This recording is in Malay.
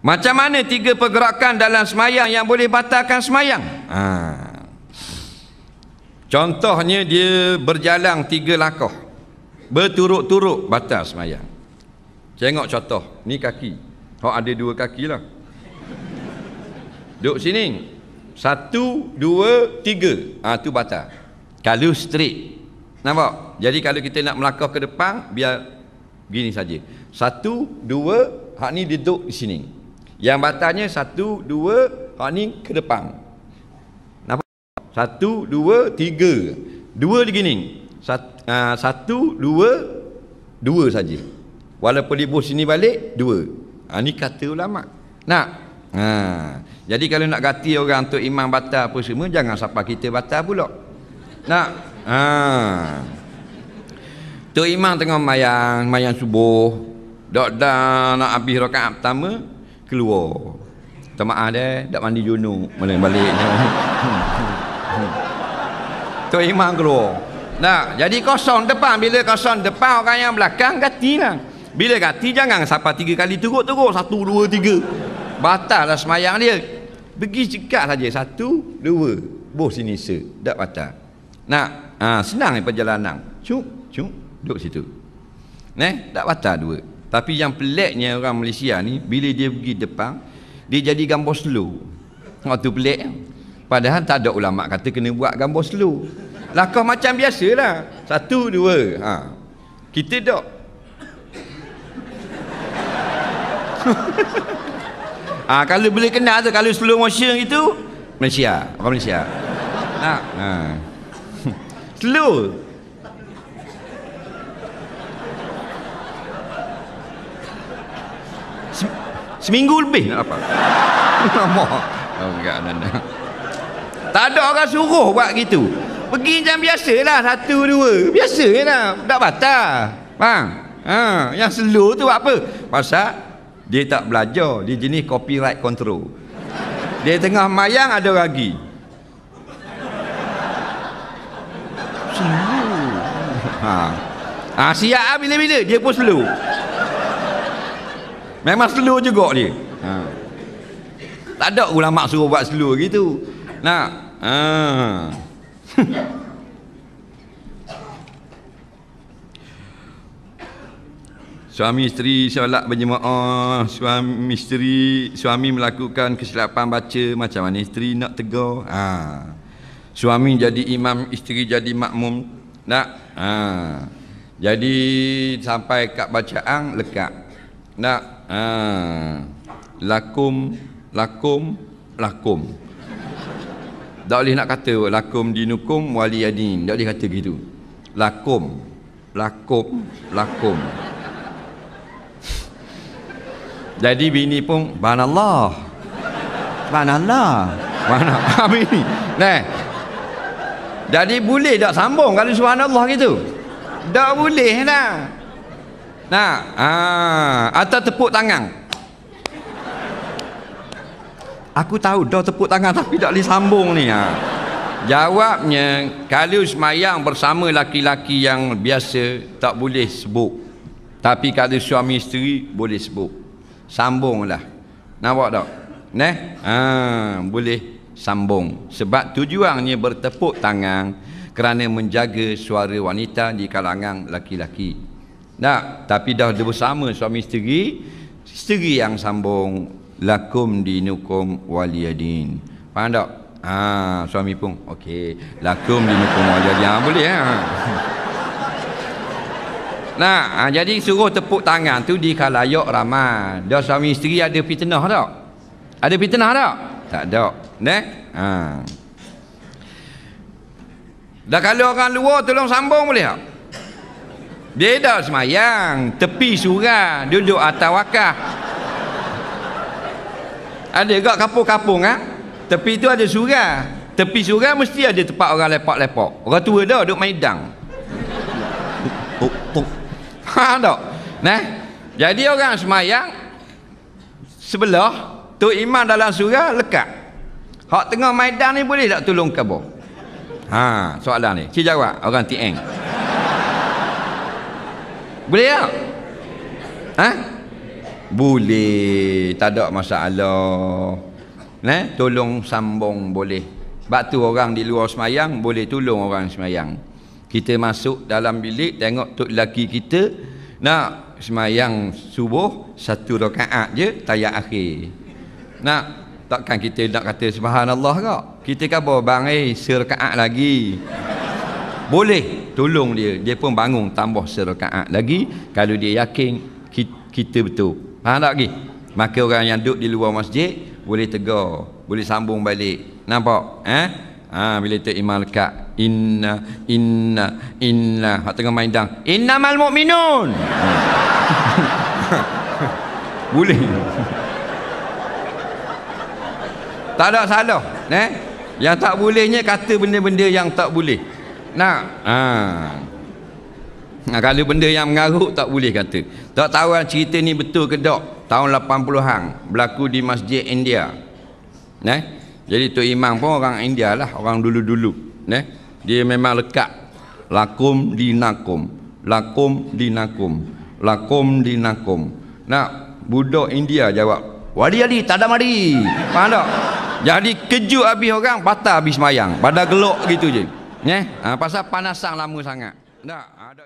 Macam mana 3 pergerakan dalam semayang yang boleh batalkan semayang? Contohnya dia berjalan 3 langkah berturut-turut, batal semayang. Tengok contoh, ni kaki. Ada 2 kaki lah. Duduk sini. 1, 2, 3. Tu batal. Kalau straight. Nampak? Jadi kalau kita nak melangkah ke depan, biar gini saja. 1, 2, hak ni duduk di sini. Yang batalnya 1, 2, hak ni ke depan. Nampak? 1, 2, 3. 2 begini. 1, 2, 2 saja. Walaupun dia sini balik 2. Ni kata ulama. Nak? Jadi kalau nak ganti orang untuk imam batal apa semua, jangan sampai kita batal pula. Nak? Tok imam tengah mayang subuh, dah nak habis rakaat pertama, keluar. Tak maaf dia, dak mandi junub, balik. Tok imam keluar. Nah, jadi kosong depan. Bila kosong depan, orang yang belakang gantilah. Bila ganti jangan sampai 3 kali turut-turut. 1, 2, 3. Batal lah semayang dia. Pergi cekat saja. 1, 2. Bos sini dak batal. Nak? Senang perjalanan. Cuk, duduk situ. Tak batal 2. Tapi yang peliknya orang Malaysia ni, bila dia pergi depan, dia jadi gambar slow. Waktu pelik. Padahal tak ada ulama kata kena buat gambar slow. Langkah macam biasalah. 1, 2. Kita tak. Kalau boleh kenal tu, kalau slow motion itu Malaysia, orang Malaysia. Slow. Seminggu lebih nak dapat. Enggak nanda. Tak ada orang suruh buat gitu. Pergi macam biasalah, 1, 2. Biasalah, tak batal. Faham? Yang slow tu buat apa? Pasal dia tak belajar, dia jenis copyright control. Dia tengah mayang ada lagi. Slow. Siap bila-bila dia pun slow. Memang slow juga dia. Tak ada ulama suruh buat slow gitu. Suami isteri solat berjemaah, suami melakukan kesilapan baca, macam mana isteri nak tegur? Suami jadi imam, isteri jadi makmum. Jadi sampai kat bacaan lekat. Lakum. Tak boleh nak kata lakum dinukum waliyadin. Tak boleh kata gitu. Lakum. Jadi bini pun subhanallah. Bini. Jadi boleh tak sambung kalau subhanallah gitu? Tak boleh dah. Atau tepuk tangan. Aku tahu dah tepuk tangan tapi tak boleh sambung ni. Jawabnya, kalau semayang bersama laki-laki yang biasa tak boleh sebut. Tapi kalau suami isteri boleh sebut. Sambunglah. Nampak tak? Boleh sambung. Sebab tujuannya bertepuk tangan kerana menjaga suara wanita di kalangan laki-laki. Tapi dah bersama suami isteri yang sambung. Lakum dinukum waliyadin. Faham tak? Suami pun okey. Lakum dinukum waliyadin. Boleh jadi suruh tepuk tangan tu di khalayak ramai. Dah suami isteri ada fitnah tak? Ada fitnah tak? Tak ada. Dah kalau orang luar tolong sambung boleh tak? Dia dah semayang tepi surau, duduk atas wakaf. Ada kat kampung-kampung tepi tu ada surau. Tepi surau mesti ada tempat orang lepak-lepak. Orang tua dah duduk maidang. Faham tak? Jadi orang semayang sebelah tok imam dalam surau lekat. Hak tengah maidang ni boleh tak tolong khabar? Soalan ni. Cik jawab orang TN. Boleh tak? Boleh, tak ada masalah. Tolong sambung boleh. Sebab tu orang di luar semayang boleh tolong orang semayang. Kita masuk dalam bilik, tengok tok lelaki kita nak semayang subuh 1 rakaat je tayat akhir. Takkan kita nak kata subhanallah kak? Kita khabar bang serakaat lagi. Boleh tolong dia. Dia pun bangun tambah serakaat lagi kalau dia yakin kita betul. Faham tak lagi? Maka orang yang duduk di luar masjid boleh tegar, boleh sambung balik. Nampak? Bila tu imam lekat inna hak tengah main dang innamal mu'minun. Boleh. Tak ada salah. Yang tak bolehnya kata benda-benda yang tak boleh. Kalau benda yang mengarut tak boleh kata. Tak tahu cerita ni betul ke tak. Tahun 80-an berlaku di masjid India. Jadi Tok Imam pun orang India lah, orang dulu-dulu. Dia memang lekat lakum dinakum, lakum dinakum, lakum dinakum. Budak India jawab, wadi tak ada mari. Faham tak? Jadi kejut habis orang, batal habis semayang. Pada gelok gitu je. Pasal panasan lama sangat. Tak ada